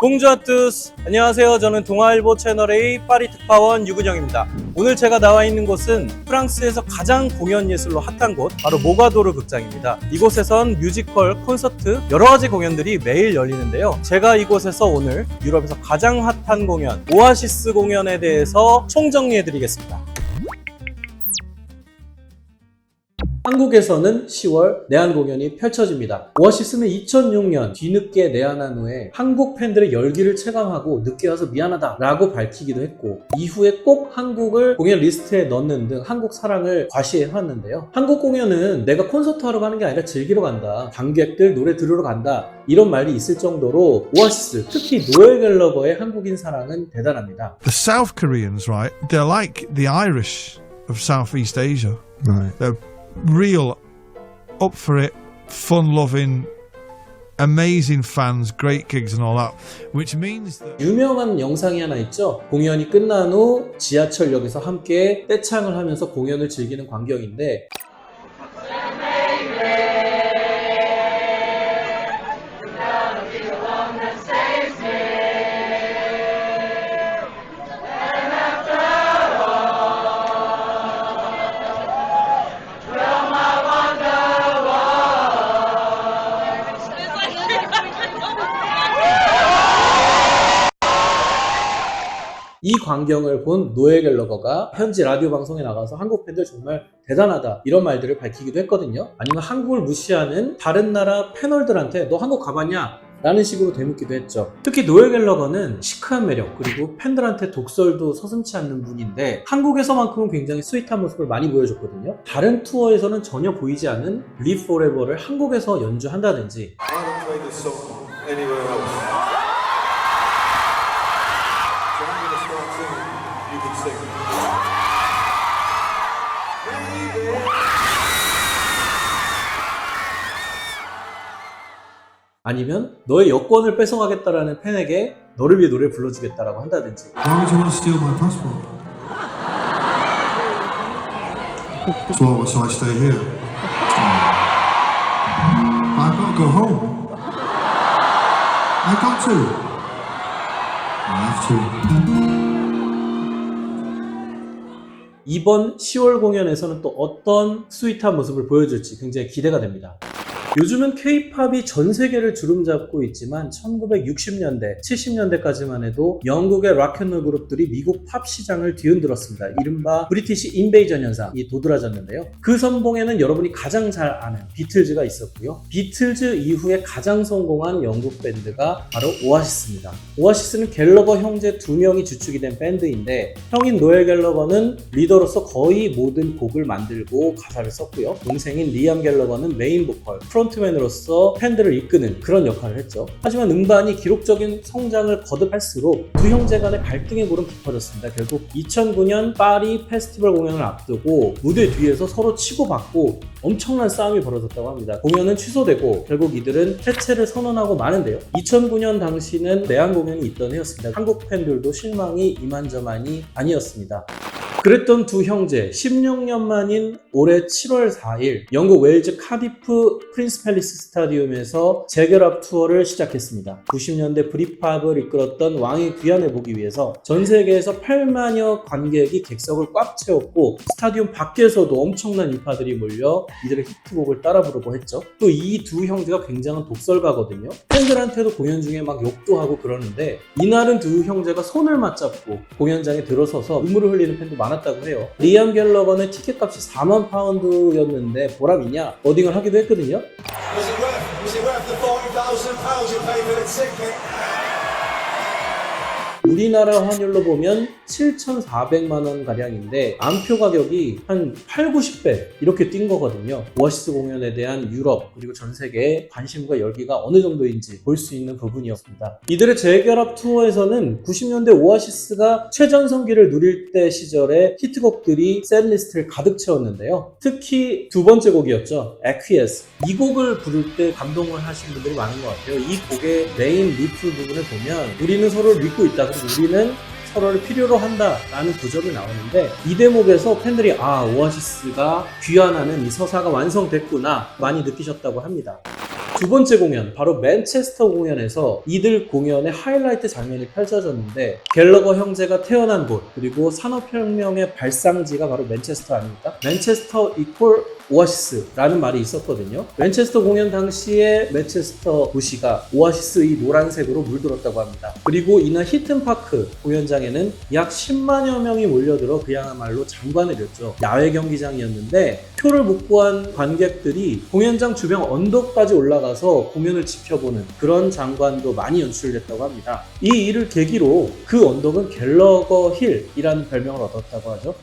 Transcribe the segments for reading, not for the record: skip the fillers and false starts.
봉주아뚜스 안녕하세요. 저는 동아일보 채널A 파리 특파원 유근영입니다. 오늘 제가 나와 있는 곳은 프랑스에서 가장 공연 예술로 핫한 곳 바로 모가도르 극장입니다. 이곳에선 뮤지컬, 콘서트 여러 가지 공연들이 매일 열리는데요. 제가 이곳에서 오늘 유럽에서 가장 핫한 공연 오아시스 공연에 대해서 총정리해 드리겠습니다. 한국에서는 10월 내한 공연이 펼쳐집니다. 오아시스는 2006년 뒤늦게 내한한 후에 한국 팬들의 열기를 체감하고 늦게 와서 미안하다 라고 밝히기도 했고, 이후에 꼭 한국을 공연 리스트에 넣는 등 한국 사랑을 과시해왔는데요. 한국 공연은 내가 콘서트 하러 가는 게 아니라 즐기러 간다, 관객들 노래 들으러 간다, 이런 말이 있을 정도로 오아시스, 특히 노엘 갤러거의 한국인 사랑은 대단합니다. The South Koreans, right? They're like the Irish of Southeast Asia. Right. They're real up for it, fun-loving, amazing fans, great gigs and all that, which means that 유명한 영상이 하나 있죠. 공연이 끝난 후 지하철역에서 함께 떼창을 하면서 공연을 즐기는 광경인데, 이 광경을 본 노엘 갤러거가 현지 라디오 방송에 나가서 한국 팬들 정말 대단하다 이런 말들을 밝히기도 했거든요. 아니면 한국을 무시하는 다른 나라 패널들한테 너 한국 가봤냐? 라는 식으로 되묻기도 했죠. 특히 노엘 갤러거는 시크한 매력, 그리고 팬들한테 독설도 서슴지 않는 분인데 한국에서만큼은 굉장히 스윗한 모습을 많이 보여줬거든요. 다른 투어에서는 전혀 보이지 않은 Live Forever를 한국에서 연주한다든지, I don't play this song anywhere else. So I'm going to start singing. You can sing. Baby. 아니면 너의 여권을 뺏어가겠다라는 팬에게 너를 위해 노래 불러주겠다라고 한다든지, Why would you want to steal my passport? So I stay here. I've got to go home. I've got to. I have to. 이번 10월 공연에서는 또 어떤 스윗한 모습을 보여줄지 굉장히 기대가 됩니다. 요즘은 K-팝이 전 세계를 주름잡고 있지만 1960년대, 70년대까지만 해도 영국의 락앤롤 그룹들이 미국 팝 시장을 뒤흔들었습니다. 이른바 브리티시 인베이전 현상이 도드라졌는데요. 그 선봉에는 여러분이 가장 잘 아는 비틀즈가 있었고요. 비틀즈 이후에 가장 성공한 영국 밴드가 바로 오아시스입니다. 오아시스는 갤러거 형제 2명이 주축이 된 밴드인데, 형인 노엘 갤러거는 리더로서 거의 모든 곡을 만들고 가사를 썼고요. 동생인 리암 갤러거는 메인 보컬, 프론트맨으로서 팬들을 이끄는 그런 역할을 했죠. 하지만 음반이 기록적인 성장을 거듭할수록 두 형제 간의 갈등의 골은 깊어졌습니다. 결국 2009년 파리 페스티벌 공연을 앞두고 무대 뒤에서 서로 치고받고 엄청난 싸움이 벌어졌다고 합니다. 공연은 취소되고 결국 이들은 해체를 선언하고 마는데요. 2009년 당시는 내한 공연이 있던 해였습니다. 한국 팬들도 실망이 이만저만이 아니었습니다. 그랬던 두 형제, 16년 만인 올해 7월 4일 영국 웨일즈 카디프 프린스 팰리스 스타디움에서 재결합 투어를 시작했습니다. 90년대 브릿팝을 이끌었던 왕의 귀환을 보기 위해서 전 세계에서 8만여 관객이 객석을 꽉 채웠고, 스타디움 밖에서도 엄청난 인파들이 몰려 이들의 히트곡을 따라 부르고 했죠. 또 이 두 형제가 굉장한 독설가거든요. 팬들한테도 공연 중에 막 욕도 하고 그러는데, 이날은 두 형제가 손을 맞잡고 공연장에 들어서서 눈물을 흘리는 팬도 많았다고 해요. 리암 갤러거는 티켓값이 4만 파운드였는데 보람이냐? 어딩을 하기도 했거든요. Was it worth the £40,000 you paid for the ticket? 우리나라 환율로 보면 7,400만 원 가량인데 안표 가격이 한 8, 90배 이렇게 뛴 거거든요. 오아시스 공연에 대한 유럽 그리고 전 세계의 관심과 열기가 어느 정도인지 볼 수 있는 부분이었습니다. 이들의 재결합 투어에서는 90년대 오아시스가 최전성기를 누릴 때 시절의 히트곡들이 셋리스트를 가득 채웠는데요. 특히 두 번째 곡이었죠. Acquiesce. 이 곡을 부를 때 감동을 하신 분들이 많은 것 같아요. 이 곡의 메인 리프 부분을 보면 우리는 서로를 믿고 있다, 그리고 우리는 서로를 필요로 한다라는 구절이 나오는데, 이 대목에서 팬들이 오아시스가 귀환하는 이 서사가 완성됐구나 많이 느끼셨다고 합니다. 두 번째 공연, 바로 맨체스터 공연에서 이들 공연의 하이라이트 장면이 펼쳐졌는데 갤러거 형제가 태어난 곳, 그리고 산업혁명의 발상지가 바로 맨체스터 아닙니까? 맨체스터 이퀄 오아시스라는 말이 있었거든요. 맨체스터 공연 당시에 맨체스터 도시가 오아시스 이 노란색으로 물들었다고 합니다. 그리고 이날 히튼파크 공연장에는 약 10만여 명이 몰려들어 그야말로 장관을 이뤘죠. 야외 경기장이었는데 표를 못 구한 관객들이 공연장 주변 언덕까지 올라가서 공연을 지켜보는 그런 장관도 많이 연출됐다고 합니다. 이 일을 계기로 그 언덕은 갤러거 힐이라는 별명을 얻었다고 하죠.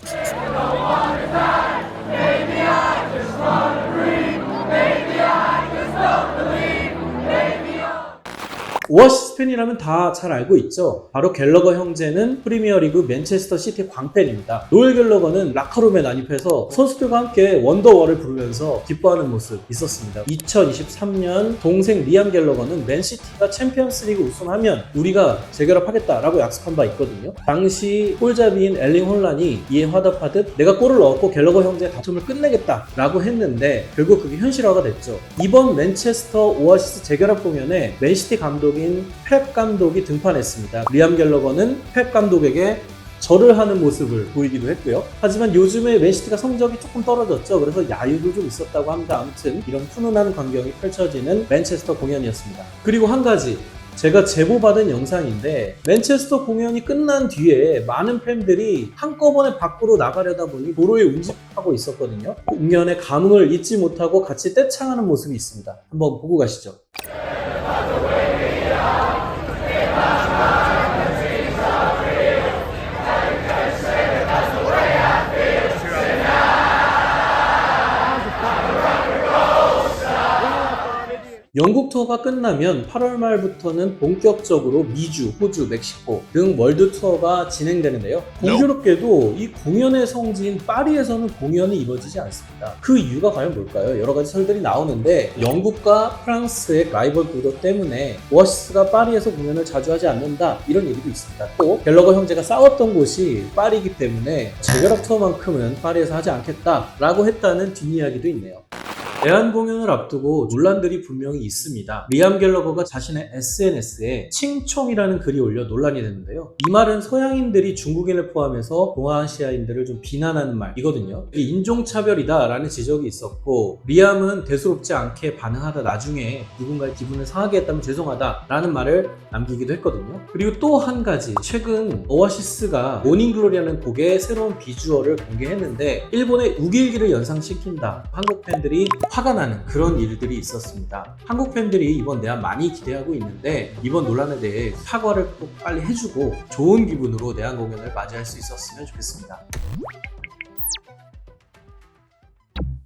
오아시스 팬이라면 다 잘 알고 있죠. 바로 갤러거 형제는 프리미어리그 맨체스터 시티 광팬입니다. 노엘 갤러거는 라커룸에 난입해서 선수들과 함께 원더월을 부르면서 기뻐하는 모습 있었습니다. 2023년 동생 리암 갤러거는 맨시티가 챔피언스리그 우승하면 우리가 재결합하겠다라고 약속한 바 있거든요. 당시 골잡이인 엘링 홀란이 이에 화답하듯 내가 골을 넣었고 갤러거 형제의 다툼을 끝내겠다라고 했는데 결국 그게 현실화가 됐죠. 이번 맨체스터 오아시스 재결합 공연에 맨시티 감독인 펩 감독이 등판했습니다. 리암 갤러거는 펩 감독에게 절을 하는 모습을 보이기도 했고요. 하지만 요즘에 맨시티가 성적이 조금 떨어졌죠. 그래서 야유도 좀 있었다고 합니다. 아무튼 이런 훈훈한 광경이 펼쳐지는 맨체스터 공연이었습니다. 그리고 한 가지, 제가 제보받은 영상인데 맨체스터 공연이 끝난 뒤에 많은 팬들이 한꺼번에 밖으로 나가려다 보니 도로에 운집하고 있었거든요. 공연의 감흥을 잊지 못하고 같이 떼창하는 모습이 있습니다. 한번 보고 가시죠. 영국 투어가 끝나면 8월 말부터는 본격적으로 미주, 호주, 멕시코 등 월드 투어가 진행되는데요. 공교롭게도 이 공연의 성지인 파리에서는 공연이 이루어지지 않습니다. 그 이유가 과연 뭘까요? 여러 가지 설들이 나오는데 영국과 프랑스의 라이벌 구도 때문에 오아시스가 파리에서 공연을 자주 하지 않는다 이런 얘기도 있습니다. 또 갤러거 형제가 싸웠던 곳이 파리이기 때문에 재결합 투어만큼은 파리에서 하지 않겠다라고 했다는 뒷이야기도 있네요. 대한 공연을 앞두고 논란들이 분명히 있습니다. 리암 갤러거가 자신의 SNS에 칭총이라는 글이 올려 논란이 됐는데요. 이 말은 서양인들이 중국인을 포함해서 동아시아인들을 좀 비난하는 말이거든요. 인종차별이다 라는 지적이 있었고 리암은 대수롭지 않게 반응하다 나중에 누군가의 기분을 상하게 했다면 죄송하다 라는 말을 남기기도 했거든요. 그리고 또 한 가지, 최근 오아시스가 모닝글로리라는 곡의 새로운 비주얼을 공개했는데 일본의 우길기를 연상시킨다. 한국 팬들이 화가 나는 그런 일들이 있었습니다. 한국 팬들이 이번 내한 많이 기대하고 있는데 이번 논란에 대해 사과를 꼭 빨리 해주고 좋은 기분으로 내한 공연을 맞이할 수 있었으면 좋겠습니다.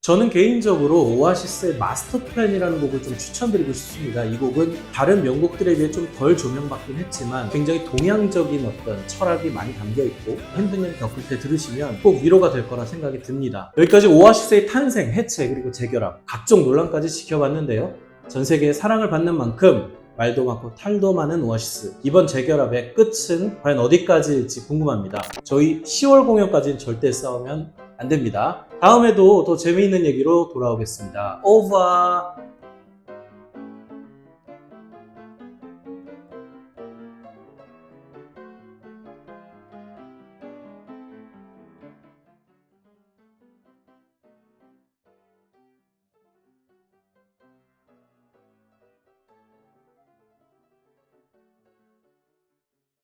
저는 개인적으로 오아시스의 마스터플랜이라는 곡을 좀 추천드리고 싶습니다. 이 곡은 다른 명곡들에 비해 좀 덜 조명받긴 했지만 굉장히 동양적인 어떤 철학이 많이 담겨있고 힘든 일 겪을 때 들으시면 꼭 위로가 될 거라 생각이 듭니다. 여기까지 오아시스의 탄생, 해체, 그리고 재결합 각종 논란까지 지켜봤는데요. 전 세계에 사랑을 받는 만큼 말도 많고 탈도 많은 오아시스, 이번 재결합의 끝은 과연 어디까지일지 궁금합니다. 저희 10월 공연까지는 절대 싸우면 안 됩니다. 다음에도 더 재미있는 얘기로 돌아오겠습니다. 오버!